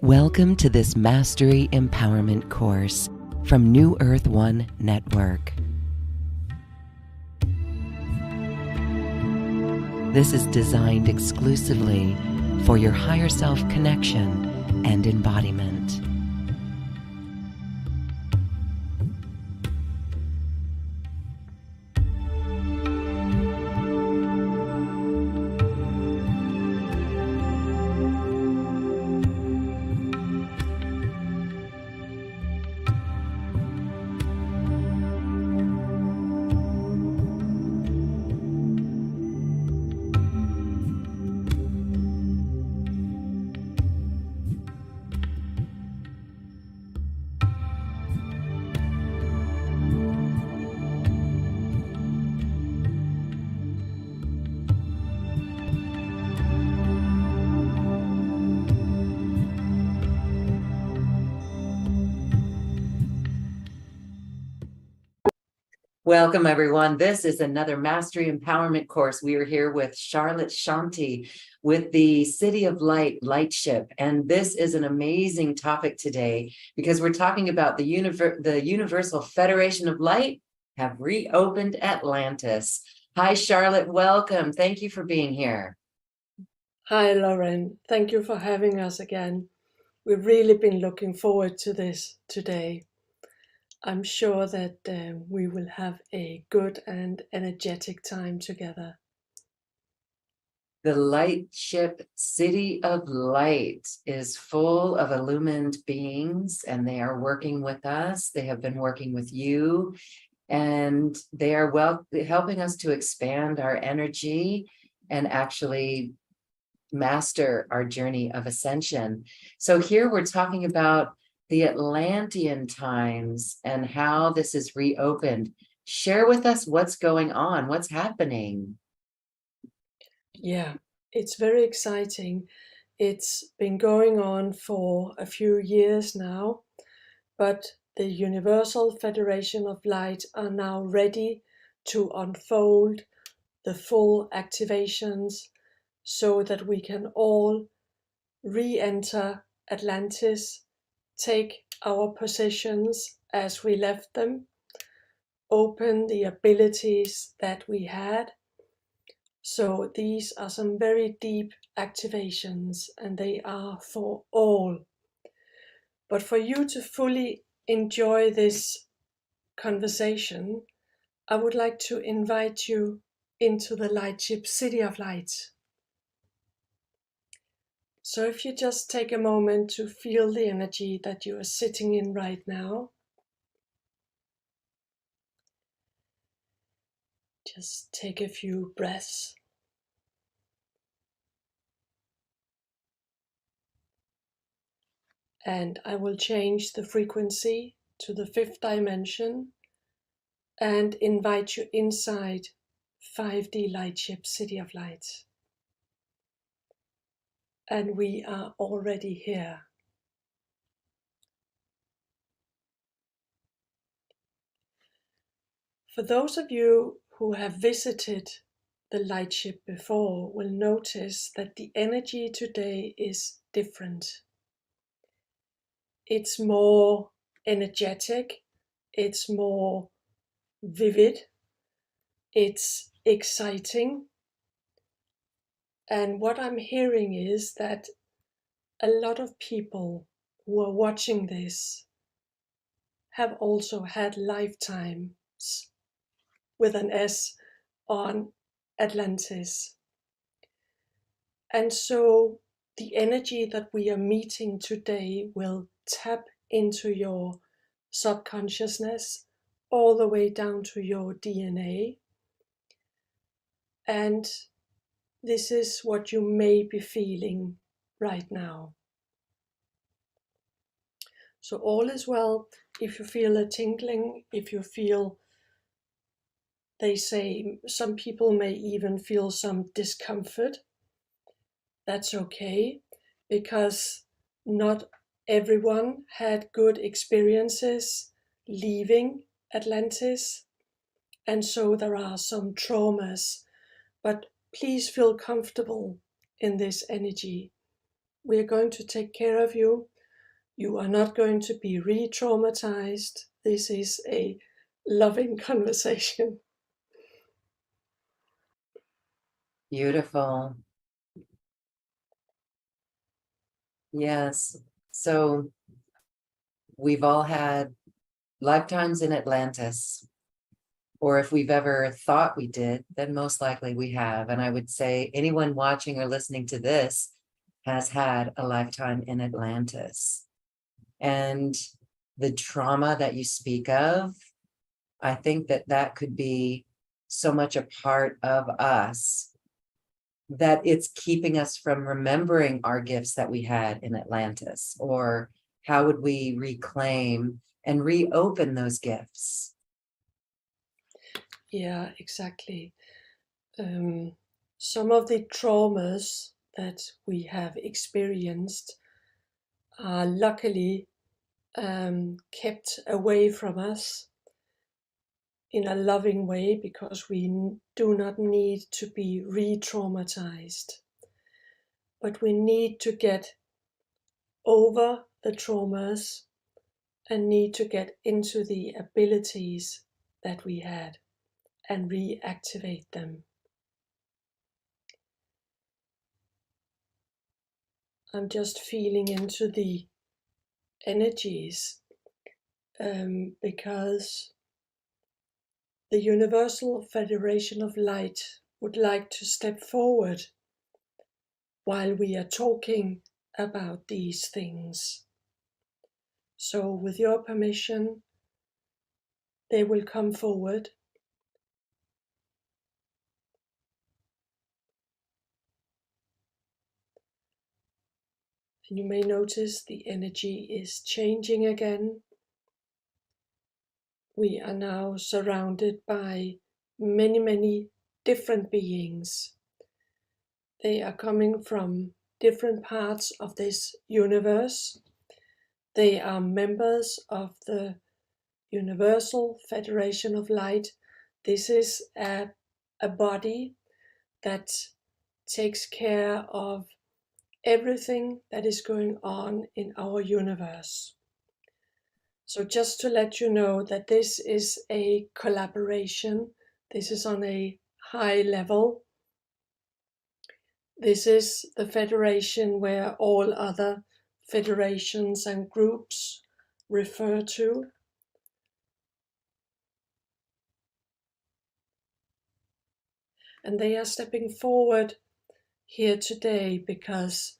Welcome to this Mastery Empowerment course from New Earth One Network. This is designed exclusively for your higher self connection and embodiment. Welcome, everyone. This is another Mastery Empowerment course. We are here with Charlotte Shanti with the City of Light Lightship. And this is an amazing topic today because we're talking about the Universal Federation of Light have reopened Atlantis. Hi, Charlotte. Welcome. Thank you for being here. Hi, Lauren. Thank you for having us again. We've really been looking forward to this today. I'm sure that we will have a good and energetic time together. The Lightship City of Light is full of illumined beings, and they are working with us. They have been working with you, and they are helping us to expand our energy and actually master our journey of ascension. So here we're talking about the Atlantean times and how this is reopened. Share with us what's going on, what's happening. Yeah, it's very exciting. It's been going on for a few years now, but the Universal Federation of Light are now ready to unfold the full activations so that we can all re-enter Atlantis, take our positions as we left them, open the abilities that we had. So these are some very deep activations, and they are for all. But for you to fully enjoy this conversation, I would like to invite you into the Lightship City of Light. So if you just take a moment to feel the energy that you are sitting in right now, just take a few breaths. And I will change the frequency to the 5th dimension and invite you inside 5D Lightship City of Light. And we are already here. For those of you who have visited the Lightship before will notice that the energy today is different. It's more energetic, it's more vivid, it's exciting. And what I'm hearing is that a lot of people who are watching this have also had lifetimes with an S on Atlantis. And so the energy that we are meeting today will tap into your subconsciousness all the way down to your DNA. And this is what you may be feeling right now. So all is well. If you feel a tingling, if you feel, they say some people may even feel some discomfort, that's okay, because not everyone had good experiences leaving Atlantis, and so there are some traumas, but please feel comfortable in this energy. We're going to take care of you. You are not going to be re-traumatized. This is a loving conversation. Beautiful. Yes. So we've all had lifetimes in Atlantis, or if we've ever thought we did, then most likely we have. And I would say anyone watching or listening to this has had a lifetime in Atlantis. And the trauma that you speak of, I think that that could be so much a part of us that it's keeping us from remembering our gifts that we had in Atlantis, or how would we reclaim and reopen those gifts? Yeah, exactly. Some of the traumas that we have experienced are luckily kept away from us in a loving way because we do not need to be re-traumatized. But we need to get over the traumas and need to get into the abilities that we had and reactivate them. I'm just feeling into the energies because the Universal Federation of Light would like to step forward while we are talking about these things. So, with your permission, they will come forward. And you may notice the energy is changing again. We are now surrounded by many, many different beings. They are coming from different parts of this universe. They are members of the Universal Federation of Light. This is a body that takes care of everything that is going on in our universe. So just to let you know that this is a collaboration. This is on a high level. This is the federation where all other federations and groups refer to. And they are stepping forward here today because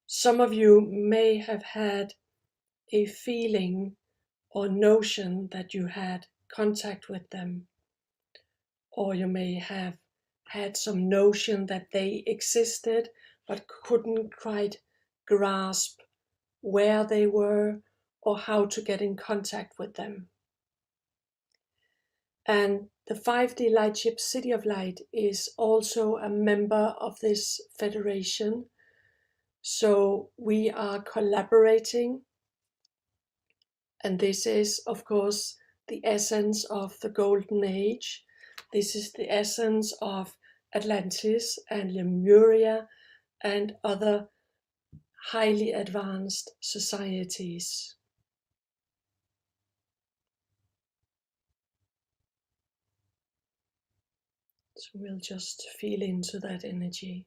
some of you may have had a feeling or notion that you had contact with them, or you may have had some notion that they existed but couldn't quite grasp where they were or how to get in contact with them. And the 5D Lightship City of Light is also a member of this federation. So we are collaborating. And this is, of course, the essence of the Golden Age. This is the essence of Atlantis and Lemuria and other highly advanced societies. So we'll just feel into that energy.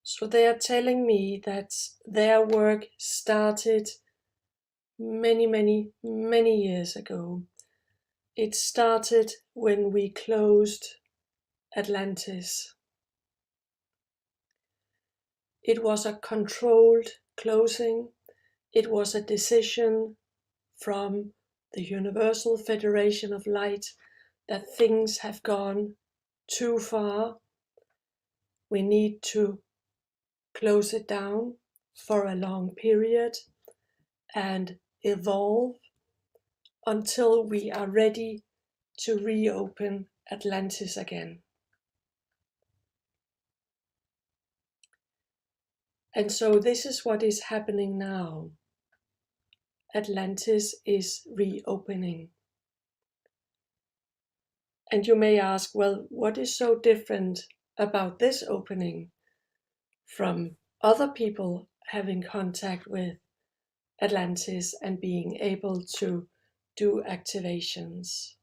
So they are telling me that their work started many, many, many years ago. It started when we closed Atlantis. It was a controlled closing. It was a decision from the Universal Federation of Light that things have gone too far. We need to close it down for a long period and evolve until we are ready to reopen Atlantis again. And so this is what is happening now. Atlantis is reopening. And you may ask, well, what is so different about this opening from other people having contact with Atlantis and being able to do activations?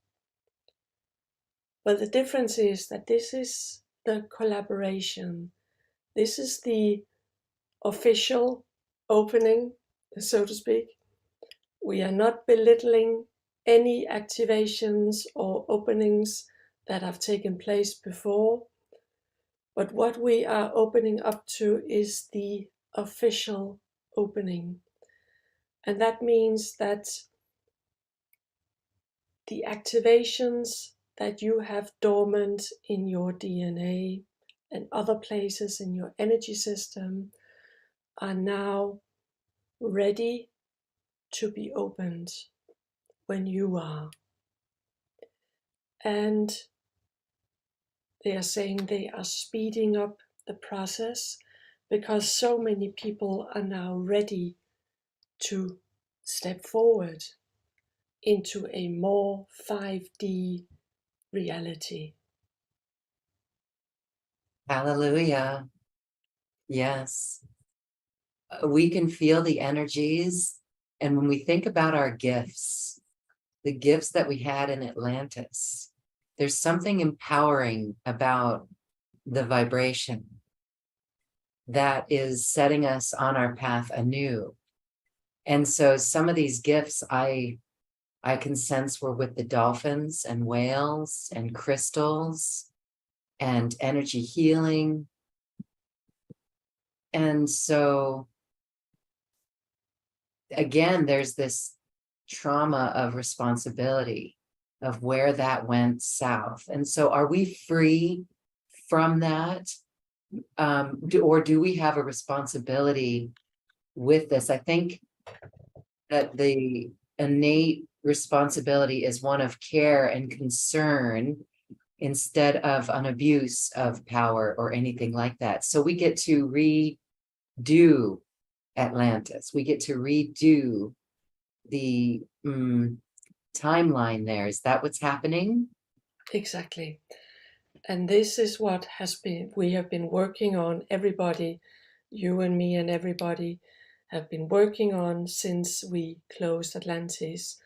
Well, the difference is that this is the collaboration. This is the official opening, so to speak. We are not belittling any activations or openings that have taken place before, but what we are opening up to is the official opening. And that means that the activations that you have dormant in your DNA and other places in your energy system are now ready to be opened when you are. And they are saying they are speeding up the process because so many people are now ready to step forward into a more 5D reality. Hallelujah. Yes. We can feel the energies. And when we think about our gifts, the gifts that we had in Atlantis, there's something empowering about the vibration that is setting us on our path anew. And so some of these gifts I can sense were with the dolphins and whales and crystals and energy healing. And so again, there's this trauma of responsibility of where that went south. And so are we free from that? Or do we have a responsibility with this? I think that the innate responsibility is one of care and concern instead of an abuse of power or anything like that. So we get to redo Atlantis. We get to redo the timeline there. Is that what's happening? Exactly. And this is what we have been working on, everybody, you and me and everybody have been working on since we closed Atlantis.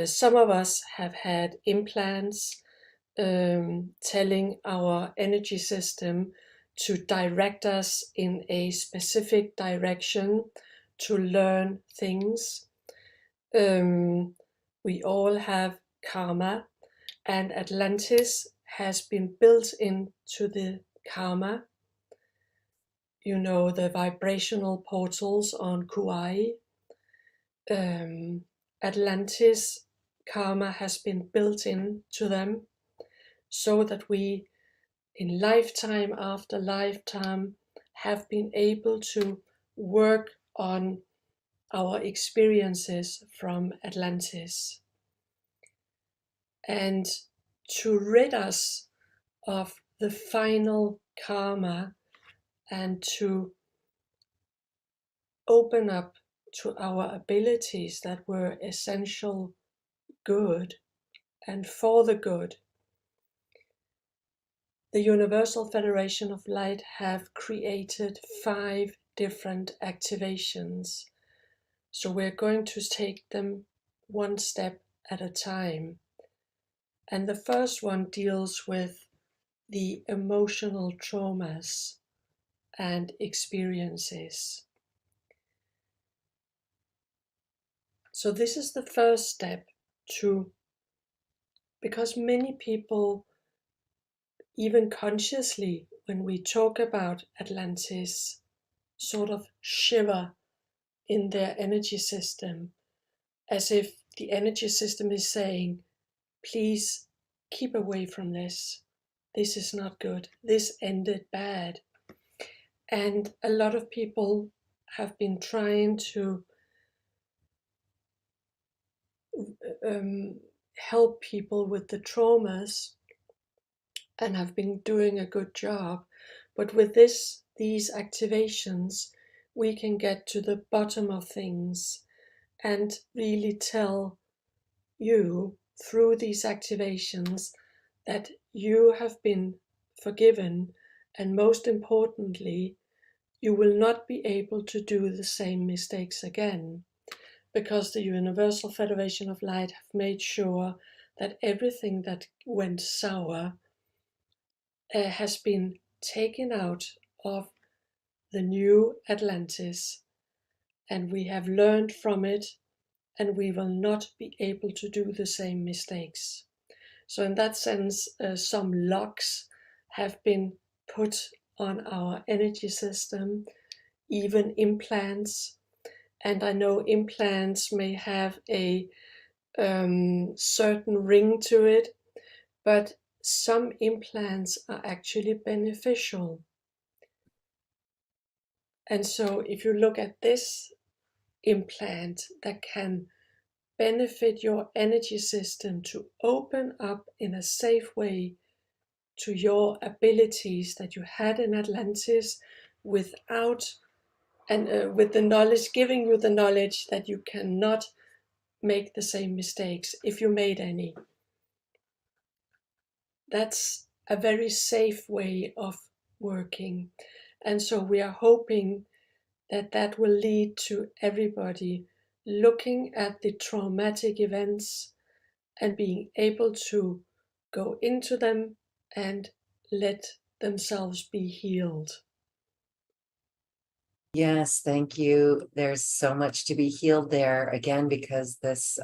Some of us have had implants telling our energy system to direct us in a specific direction to learn things. We all have karma, and Atlantis has been built into the karma. You know, the vibrational portals on Kauai. Atlantis karma has been built into them so that we, in lifetime after lifetime, have been able to work on our experiences from Atlantis and to rid us of the final karma and to open up to our abilities that were essential good and for the good. The Universal Federation of Light have created 5 different activations. So we're going to take them one step at a time. And the first one deals with the emotional traumas and experiences. So this is the first step because many people, even consciously, when we talk about Atlantis, sort of shiver in their energy system, as if the energy system is saying, please keep away from this. This is not good. This ended bad. And a lot of people have been trying to help people with the traumas and have been doing a good job. But with these activations, we can get to the bottom of things and really tell you through these activations that you have been forgiven, and most importantly, you will not be able to do the same mistakes again, because the Universal Federation of Light have made sure that everything that went sour has been taken out of the new Atlantis, and we have learned from it, and we will not be able to do the same mistakes. So in that sense, some locks have been put on our energy system, even implants. And I know implants may have a certain ring to it, but some implants are actually beneficial. And so if you look at this implant that can benefit your energy system to open up in a safe way to your abilities that you had in Atlantis, without and with the knowledge, giving you the knowledge that you cannot make the same mistakes if you made any. That's a very safe way of working. And so we are hoping that that will lead to everybody looking at the traumatic events and being able to go into them and let themselves be healed. Yes, thank you. There's so much to be healed there again, because this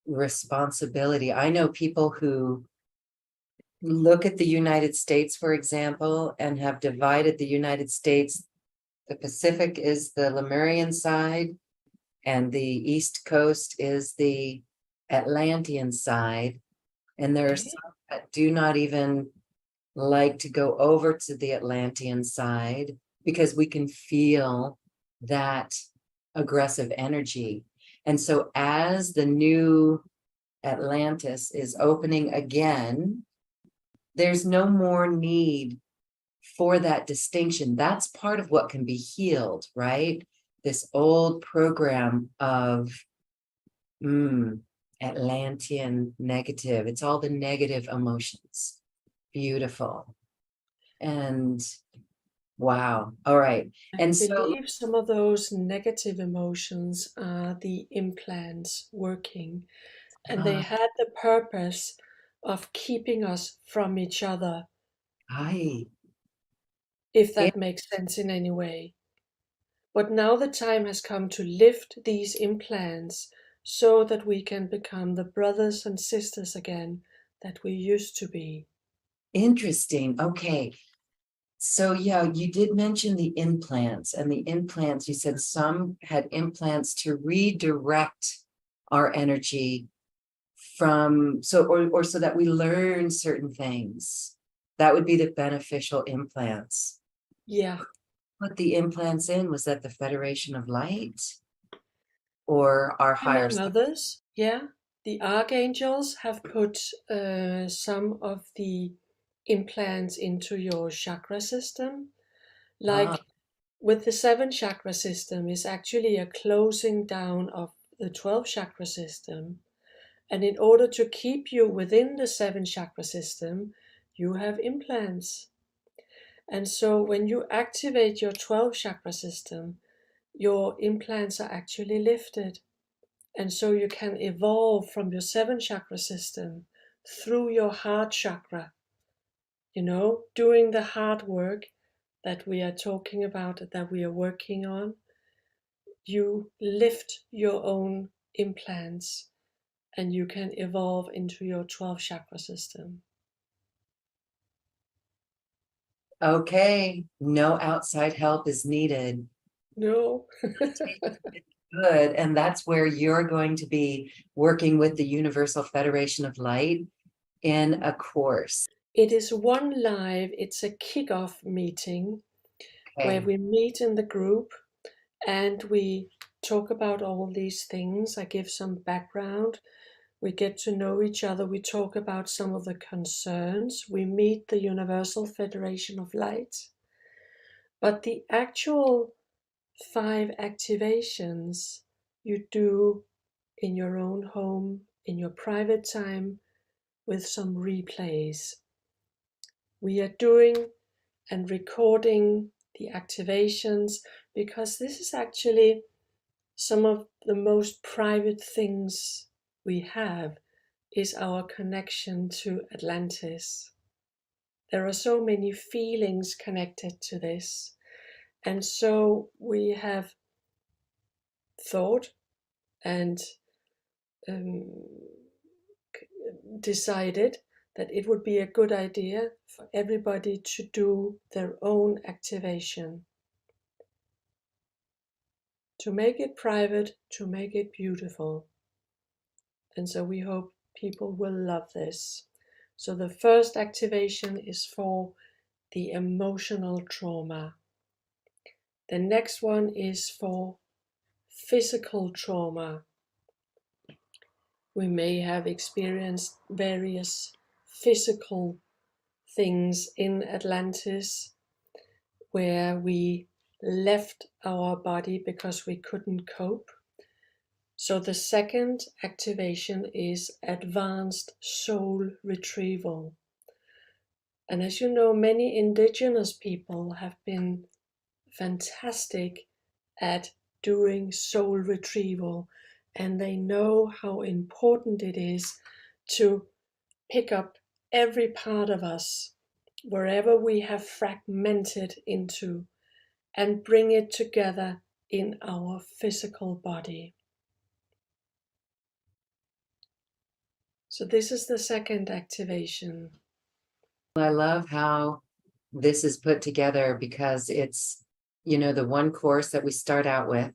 responsibility. I know people who look at the United States, for example, and have divided the United States. The Pacific is the Lemurian side, and the East Coast is the Atlantean side. And there are Okay. some that do not even like to go over to the Atlantean side because we can feel that aggressive energy. And so as the new Atlantis is opening again, there's no more need for that distinction. That's part of what can be healed, right? This old program of Atlantean negative. It's all the negative emotions. Beautiful. And wow. All right. I And so, believe some of those negative emotions are the implants working, and they uh, had the purpose of keeping us from each other, I, if it, that makes sense in any way. But now the time has come to lift these implants so that we can become the brothers and sisters again that we used to be. interesting. Okay. So yeah, you did mention the implants, and the implants, you said some had implants to redirect our energy from, so or so that we learn certain things. That would be the beneficial implants. Yeah, Put the implants in, was that the Federation of Light or our higher among self? others. Yeah, the archangels have put some of the implants into your chakra system. Ah, Like with the seven chakra system, is actually a closing down of the 12 chakra system. And in order to keep you within the seven chakra system, you have implants. And so when you activate your 12 chakra system, your implants are actually lifted. And so you can evolve from your seven chakra system through your heart chakra, doing the hard work that we are talking about, that we are working on. You lift your own implants and you can evolve into your 12 chakra system. okay. No outside help is needed. No, Good. And that's where you're going to be working with the Universal Federation of Light in a course. it is one live, it's a kickoff meeting where Okay. we meet in the group and we talk about all these things. I give some background. We get to know each other. We talk about some of the concerns. We meet the Universal Federation of Light. But the actual 5 activations you do in your own home, in your private time, with some replays. We are doing and recording the activations because this is actually some of the most private things we have is our connection to Atlantis. There are so many feelings connected to this. And so we have thought and decided that it would be a good idea for everybody to do their own activation. To make it private, to make it beautiful. And so we hope people will love this. So the first activation is for the emotional trauma. The next one is for physical trauma. We may have experienced various physical things in Atlantis where we left our body because we couldn't cope. So the second activation is advanced soul retrieval. And as you know, many indigenous people have been fantastic at doing soul retrieval, and they know how important it is to pick up every part of us, wherever we have fragmented into, and bring it together in our physical body. So this is the second activation. I love how this is put together because it's, the one course that we start out with,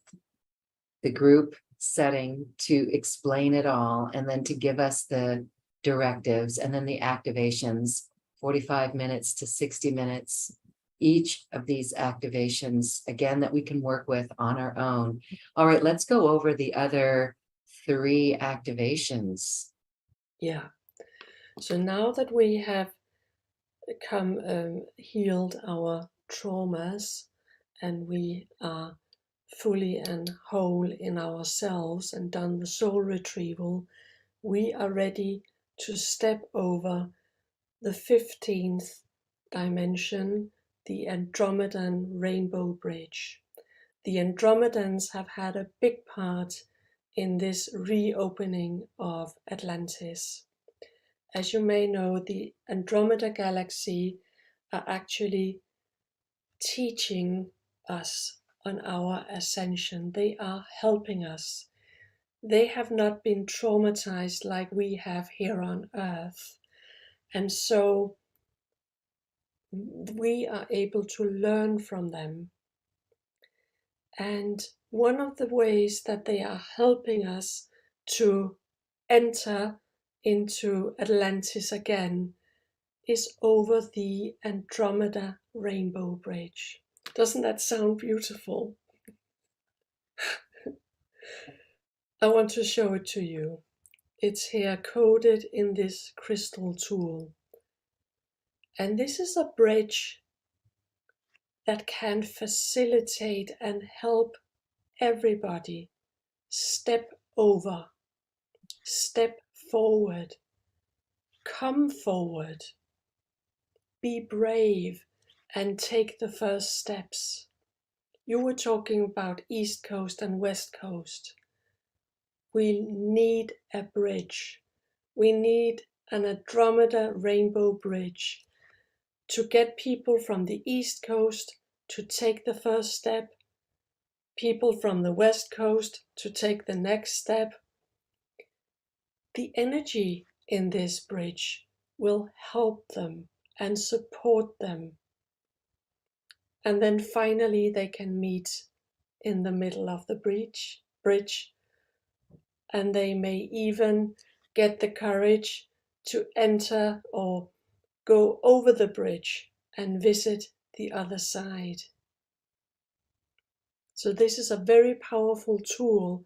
the group setting to explain it all, and then to give us the directives, and then the activations, 45 minutes to 60 minutes. Each of these activations, again, that we can work with on our own. All right, let's go over the other 3 activations. Yeah. So now that we have healed our traumas and we are fully and whole in ourselves and done the soul retrieval, we are ready to step over the 15th dimension, the Andromedan Rainbow Bridge. The Andromedans have had a big part in this reopening of Atlantis. As you may know, the Andromeda Galaxy are actually teaching us on our ascension. They are helping us. They have not been traumatized like we have here on Earth. And so we are able to learn from them. And one of the ways that they are helping us to enter into Atlantis again is over the Andromeda Rainbow Bridge. Doesn't that sound beautiful? I want to show it to you. It's here coded in this crystal tool. And this is a bridge that can facilitate and help everybody step over, step forward, come forward, be brave, and take the first steps. You were talking about East Coast and West Coast. We need a bridge. We need an Andromeda Rainbow Bridge to get people from the East Coast to take the first step, people from the West Coast to take the next step. The energy in this bridge will help them and support them. And then finally they can meet in the middle of the bridge, and they may even get the courage to enter or go over the bridge and visit the other side. So this is a very powerful tool,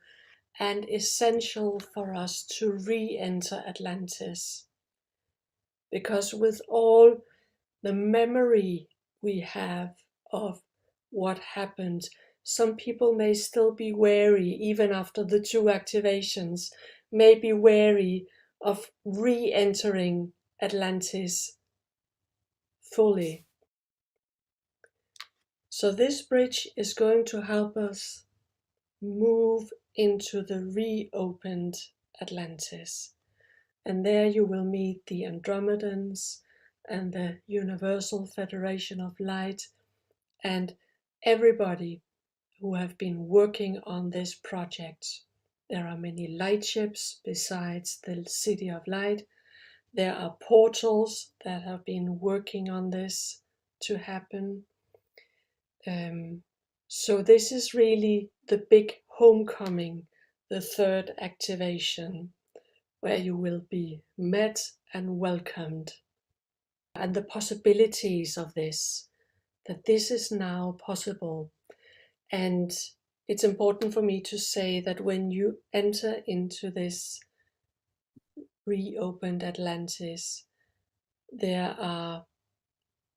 and essential for us to re-enter Atlantis. Because with all the memory we have of what happened, some people may still be wary, even after the 2 activations, may be wary of re-entering Atlantis fully. So this bridge is going to help us move into the reopened Atlantis. And there you will meet the Andromedans and the Universal Federation of Light and everybody who have been working on this project. There are many light ships besides the City of Light. There are portals that have been working on this to happen. So this is really the big homecoming, the 3rd activation, where you will be met and welcomed. And the possibilities of this, that this is now possible. And it's important for me to say that when you enter into this reopened Atlantis, there are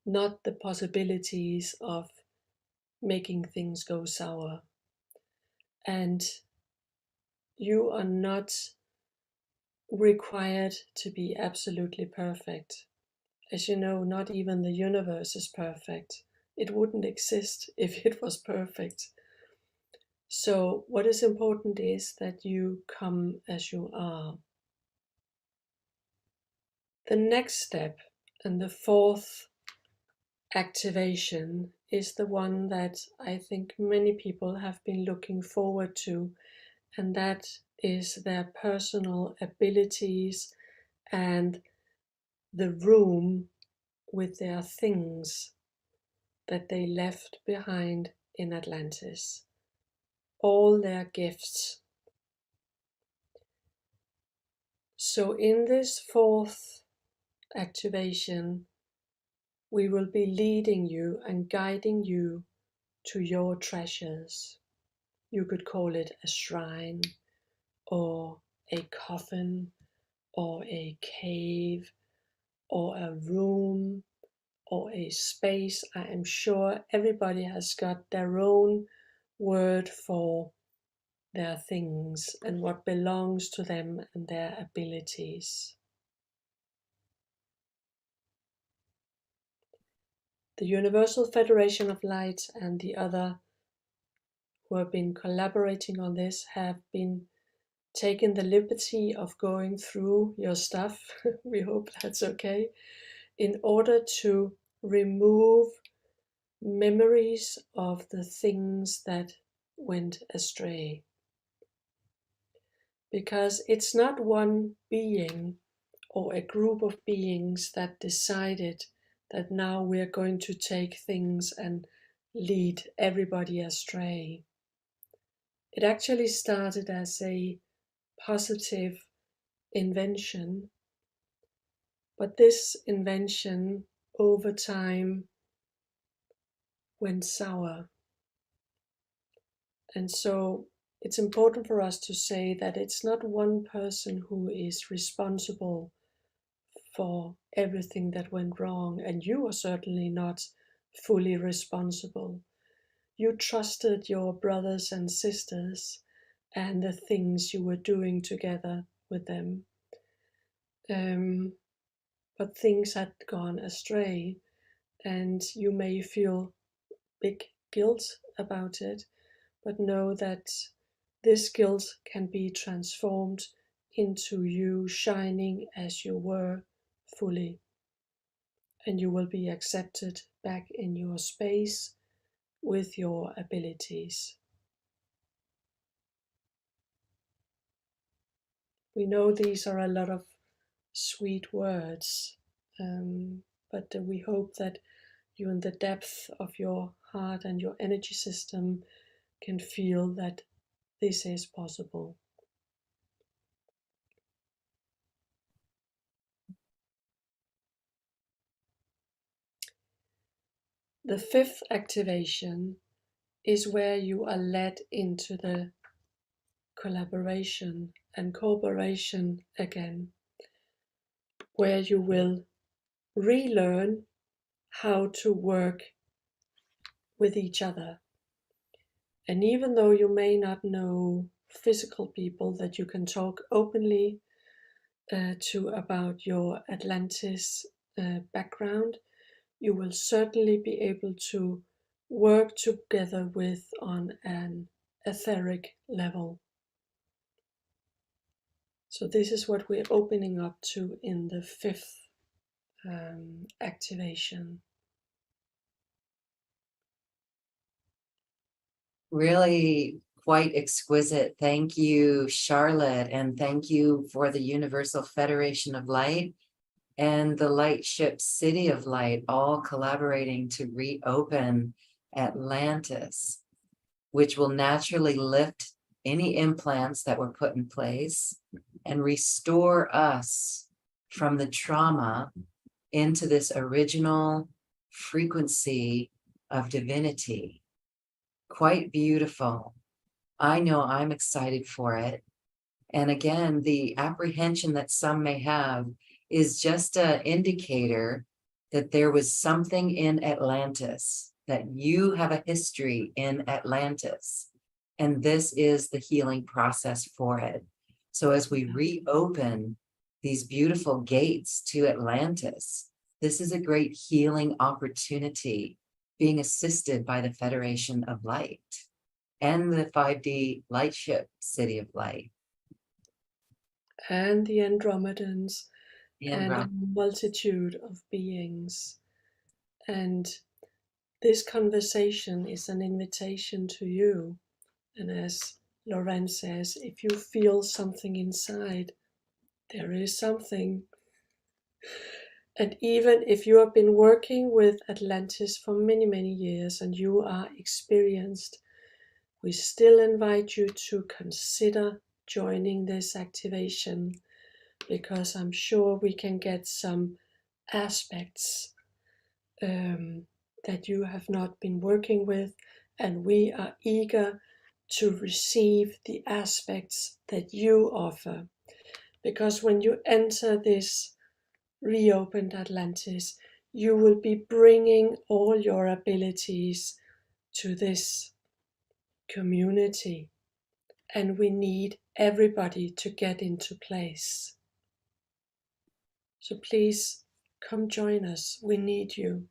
not the possibilities of making things go sour. And you are not required to be absolutely perfect. As you know, not even the universe is perfect. It wouldn't exist if it was perfect. So what is important is that you come as you are. The next step, and the 4th activation, is the one that I think many people have been looking forward to, and that is their personal abilities and the room with their things that they left behind in Atlantis, all their gifts. So in this 4th activation, we will be leading you and guiding you to your treasures. You could call it a shrine, or a coffin, or a cave, or a room, or a space. I am sure everybody has got their own word for their things and what belongs to them and their abilities. The Universal Federation of Light and the other who have been collaborating on this have been taking the liberty of going through your stuff, we hope that's okay, in order to remove memories of the things that went astray. Because it's not one being or a group of beings that decided that now we're going to take things and lead everybody astray. It actually started as a positive invention, but this invention over time went sour. And so it's important for us to say that it's not one person who is responsible for everything that went wrong, and you are certainly not fully responsible. You trusted your brothers and sisters and the things you were doing together with them. But things had gone astray, and you may feel big guilt about it, but know that this guilt can be transformed into you shining as you were fully, and you will be accepted back in your space with your abilities. We know these are a lot of sweet words, but we hope that you, in the depth of your heart and your energy system, can feel that this is possible. The 5th activation is where you are led into the collaboration and cooperation again, where you will relearn how to work with each other. And even though you may not know physical people that you can talk openly to about your Atlantis background, you will certainly be able to work together with on an etheric level. So this is what we're opening up to in the fifth activation. Really quite exquisite. Thank you, Charlotte, and thank you for the Universal Federation of Light and the Lightship City of Light, all collaborating to reopen Atlantis, which will naturally lift any implants that were put in place and restore us from the trauma into this original frequency of divinity. Quite beautiful. I know I'm excited for it. And again, the apprehension that some may have is just an indicator that there was something in Atlantis, that you have a history in Atlantis. And this is the healing process for it. So as we reopen these beautiful gates to Atlantis, this is a great healing opportunity, being assisted by the Federation of Light and the 5D Lightship City of Light. And the Andromedans and a And multitude of beings. And this conversation is an invitation to you. And as Lorenz says, if you feel something inside, there is something. And even if you have been working with Atlantis for many, many years and you are experienced, we still invite you to consider joining this activation, because I'm sure we can get some aspects that you have not been working with, and we are eager to receive the aspects that you offer. Because when you enter this reopened Atlantis, you will be bringing all your abilities to this community, and we need everybody to get into place. So please come join us. We need you.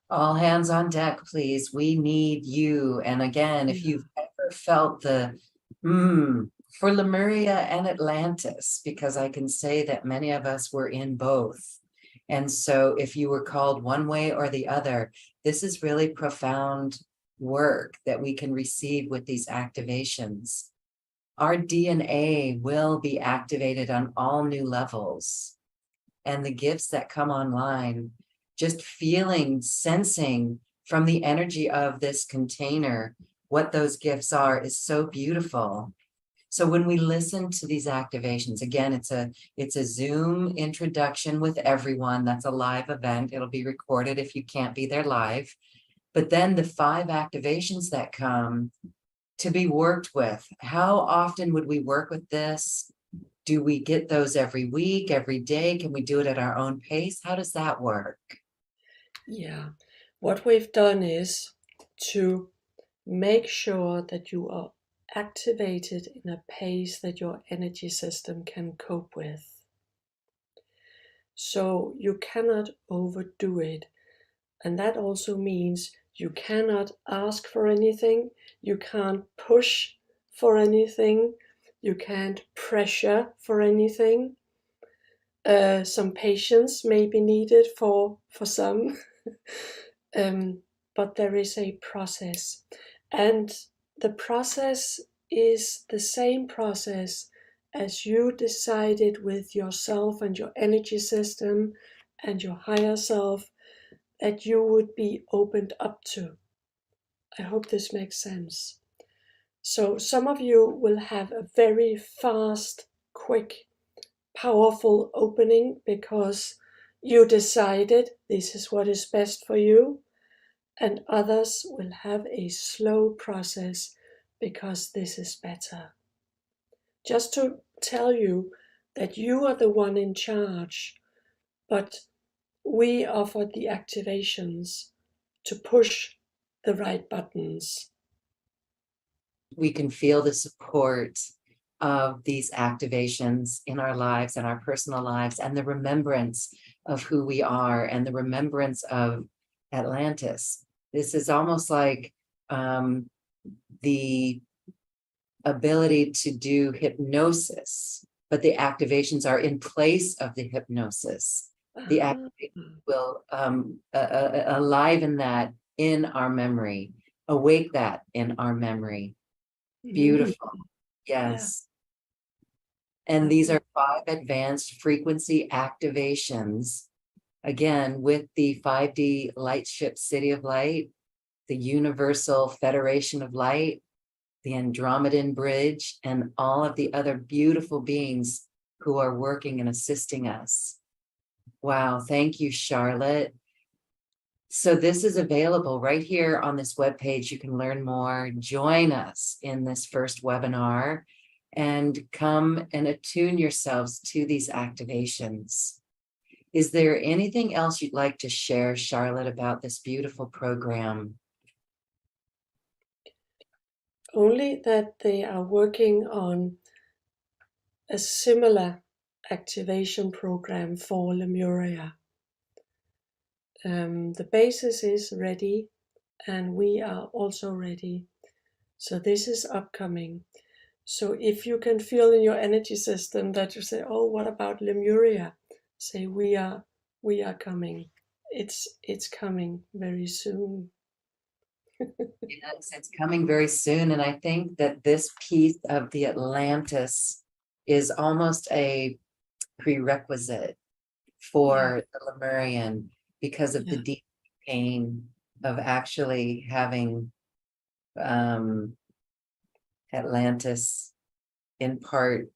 all hands on deck, please. We need you. And again, if you've ever felt the for Lemuria and Atlantis, because I can say that many of us were in both. And so if you were called one way or the other, this is really profound work that we can receive with these activations. Our DNA will be activated on all new levels. And the gifts that come online, just feeling, sensing from the energy of this container, what those gifts are is so beautiful. So when we listen to these activations, again, it's a Zoom introduction with everyone. That's a live event. It'll be recorded if you can't be there live. But then the 5 activations that come to be worked with. How often would we work with this? Do we get those every week, every day? Can we do it at our own pace? How does that work? Yeah, what we've done is to make sure that you are activated in a pace that your energy system can cope with. So you cannot overdo it. And that also means you cannot ask for anything, you can't push for anything, you can't pressure for anything. Some patience may be needed for some, but there is a process. And the process is the same process as you decided with yourself and your energy system and your higher self that you would be opened up to. I hope this makes sense. So some of you will have a very fast, quick, powerful opening because you decided this is what is best for you, and others will have a slow process because this is better. Just to tell you that you are the one in charge, but we offer the activations to push the right buttons. We can feel the support of these activations in our lives and our personal lives, and the remembrance of who we are and the remembrance of Atlantis. This is almost like the ability to do hypnosis, but the activations are in place of the hypnosis. The activation will aliven that in our memory, awake that in our memory. Beautiful. Yes. And these are 5 advanced frequency activations. Again, with the 5D Lightship City of Light, the Universal Federation of Light, the Andromedan Bridge, and all of the other beautiful beings who are working and assisting us. Wow. Thank you, Charlotte. So this is available right here on this webpage. You can learn more. Join us in this first webinar and come and attune yourselves to these activations. Is there anything else you'd like to share, Charlotte, about this beautiful program? Only that they are working on a similar activation program for Lemuria. The basis is ready, and we are also ready. So this is upcoming. So if you can feel in your energy system that you say, "Oh, what about Lemuria?" Say, "We are coming. It's coming very soon." Yes, it's coming very soon. And I think that this piece of the Atlantis is almost a prerequisite for the Lemurian because of the deep pain of actually having Atlantis in part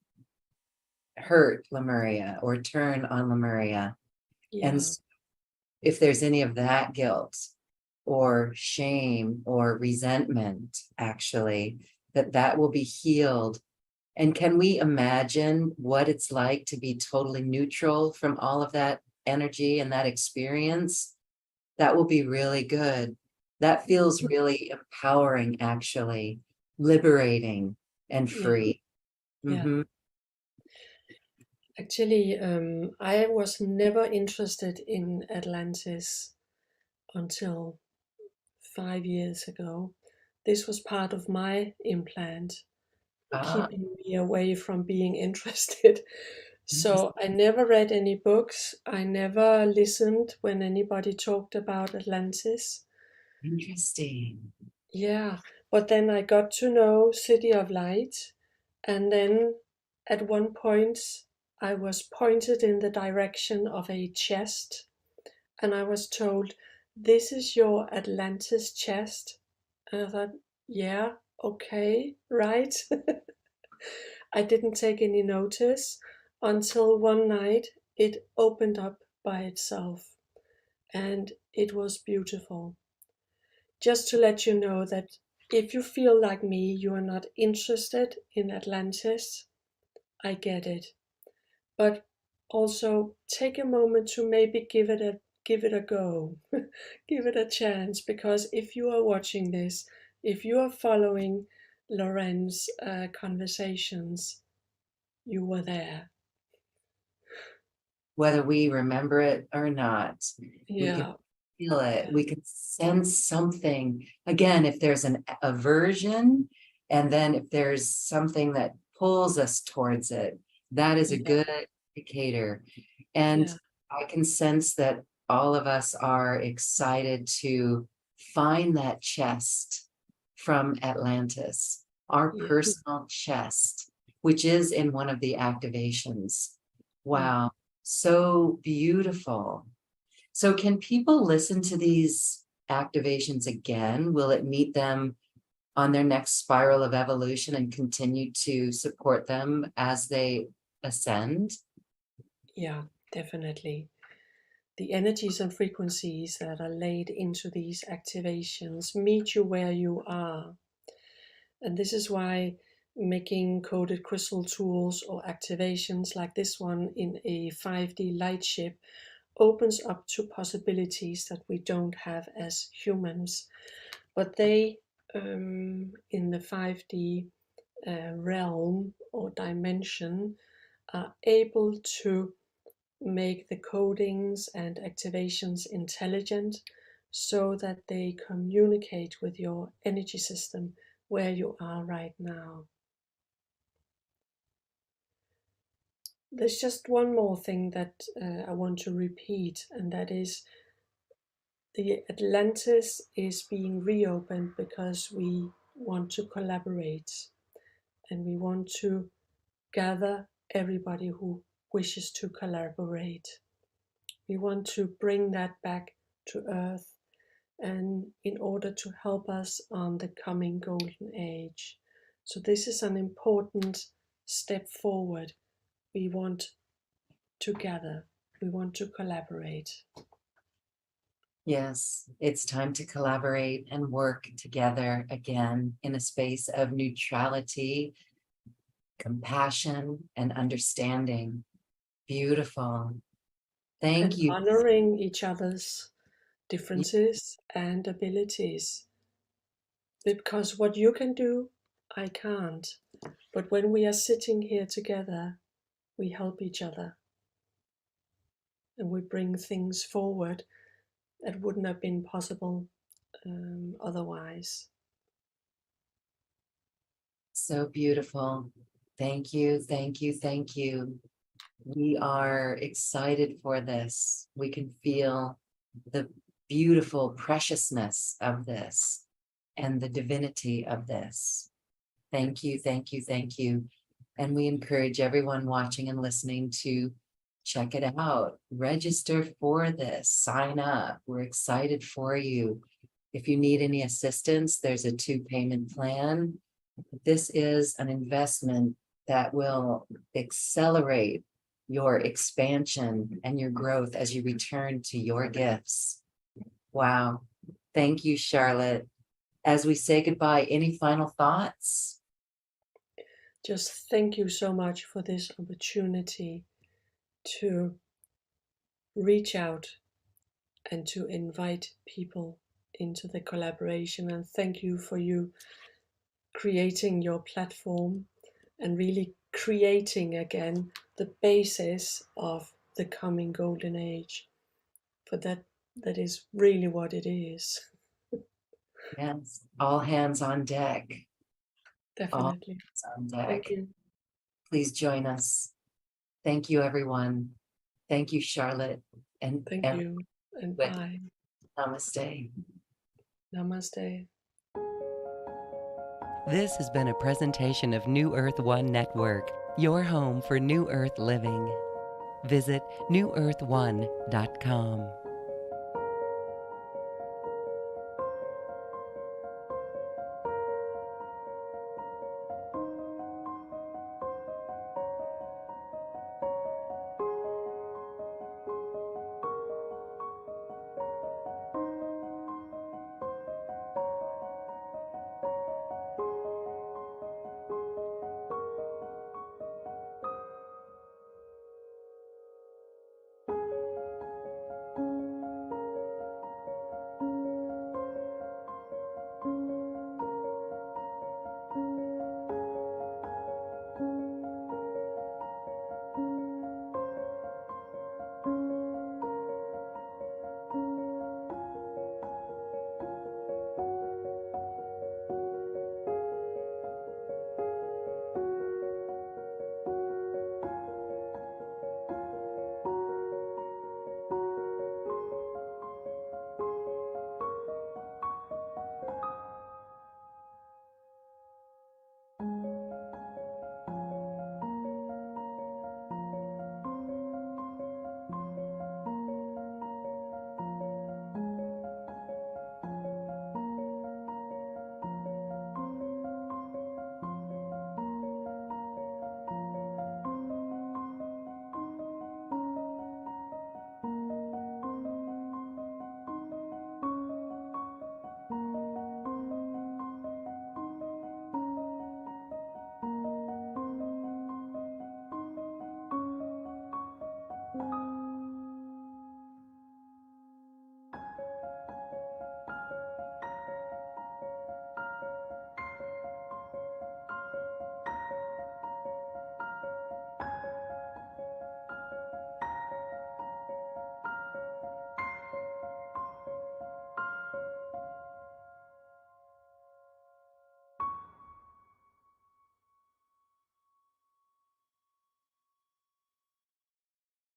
hurt Lemuria or turn on Lemuria. And if there's any of that guilt or shame or resentment, actually, that will be healed. And can we imagine what it's like to be totally neutral from all of that energy and that experience? That will be really good. That feels really empowering, actually, liberating and free. Yeah. Actually, I was never interested in Atlantis until 5 years ago. This was part of my implant, keeping me away from being interested. So I never read any books. I never listened when anybody talked about Atlantis. Interesting. Yeah, but then I got to know City of Light, and then at one point I was pointed in the direction of a chest, and I was told, "This is your Atlantis chest." And I thought, yeah, okay, right. I didn't take any notice until one night it opened up by itself, and it was beautiful. Just to let you know that if you feel like me, you are not interested in Atlantis, I get it. But also take a moment to maybe give it a go, give it a chance, because if you are watching this, if you are following Loren's conversations, you were there. Whether we remember it or not, we can Yeah, feel it. We can sense something. Again, if there's an aversion, and then if there's something that pulls us towards it, that is a good indicator. And I can sense that all of us are excited to find that chest from Atlantis, our personal chest, which is in one of the activations. Wow, so beautiful. So can people listen to these activations again? Will it meet them on their next spiral of evolution and continue to support them as they ascend? Yeah, definitely. The energies and frequencies that are laid into these activations meet you where you are. And this is why making coded crystal tools or activations like this one in a 5D light ship opens up to possibilities that we don't have as humans. But they, in the 5D realm or dimension, are able to make the codings and activations intelligent so that they communicate with your energy system where you are right now. There's just one more thing that I want to repeat, and that is the Atlantis is being reopened because we want to collaborate and we want to gather everybody who wishes to collaborate. We want to bring that back to Earth, and in order to help us on the coming golden age. So this is an important step forward. We want to gather, we want to collaborate. Yes, it's time to collaborate and work together again in a space of neutrality, compassion, and understanding. Beautiful. Thank And you. honoring each other's differences and abilities. Because what you can do, I can't. But when we are sitting here together, we help each other. And we bring things forward that wouldn't have been possible otherwise. So beautiful. Thank you, thank you, thank you. We are excited for this. We can feel the beautiful preciousness of this and the divinity of this. Thank you, thank you, thank you. And we encourage everyone watching and listening to check it out. Register for this, sign up. We're excited for you. If you need any assistance, there's a 2-payment plan. This is an investment that will accelerate your expansion and your growth as you return to your gifts. Wow. Thank you, Charlotte. As we say goodbye, any final thoughts? Just thank you so much for this opportunity to reach out and to invite people into the collaboration. And thank you for you creating your platform and really creating again the basis of the coming golden age. For that is really what it is. Yes, all hands on deck. All Definitely. hands on deck. Thank you. Please join us. Thank you, everyone. Thank you, Charlotte. And Thank you. And bye. Namaste. Namaste. This has been a presentation of New Earth One Network, your home for New Earth living. Visit newearth1.com.